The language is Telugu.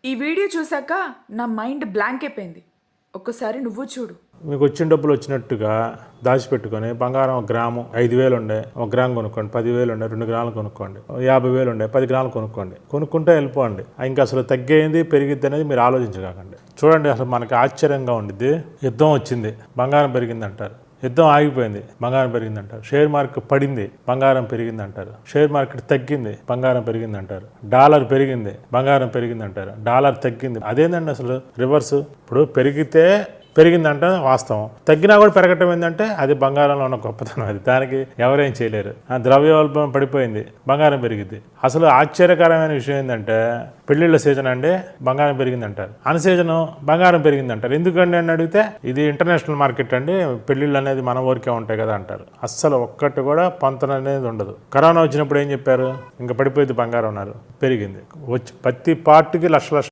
ఈ వీడియో చూసాక నా మైండ్ బ్లాంక్ అయిపోయింది. ఒక్కసారి నువ్వు చూడు. మీకు వచ్చిన డబ్బులు వచ్చినట్టుగా దాచిపెట్టుకొని బంగారం 1 గ్రాము 5,000 ఉండే 1 గ్రాము కొనుక్కోండి, 10,000 ఉండే 2 గ్రాములు కొనుక్కోండి, 50,000 ఉండే 10 గ్రాములు కొనుక్కోండి, కొనుక్కుంటే వెళ్ళిపోండి. ఇంకా అసలు తగ్గేది పెరిగిద్ది అనేది మీరు ఆలోచించకండి. చూడండి, అసలు మనకి ఆశ్చర్యంగా ఉండిద్ది. యుద్ధం వచ్చింది, బంగారం పెరిగింది అంటారు. యుద్ధం ఆగిపోయింది, బంగారం పెరిగింది అంటారు. షేర్ మార్కెట్ పడింది, బంగారం పెరిగింది అంటారు. షేర్ మార్కెట్ తగ్గింది, బంగారం పెరిగింది అంటారు. డాలర్ పెరిగింది, బంగారం పెరిగింది అంటారు. డాలర్ తగ్గింది. అదేంటండి అసలు రివర్స్? ఇప్పుడు పెరిగితే పెరిగిందంటే వాస్తవం, తగ్గినా కూడా పెరగటం ఏంటంటే అది బంగారంలో ఉన్న గొప్పతనం. అది దానికి ఎవరేం చేయలేరు. ద్రవ్యోల్బణం పడిపోయింది, బంగారం పెరిగింది. అసలు ఆశ్చర్యకరమైన విషయం ఏంటంటే పెళ్లిళ్ళ సీజన్ అండి బంగారం పెరిగింది అంటారు, అన్ సీజన్ బంగారం పెరిగింది అంటారు. ఎందుకండి అని అడిగితే ఇది ఇంటర్నేషనల్ మార్కెట్ అండి, పెళ్లిళ్ళు అనేది మన ఊరికే ఉంటాయి కదా అంటారు. అస్సలు ఒక్కటి కూడా పొంతన అనేది ఉండదు. కరోనా వచ్చినప్పుడు ఏం చెప్పారు? ఇంకా పడిపోయింది బంగారం అన్నారు, పెరిగింది. వచ్చి ప్రతి పార్టీకి లక్ష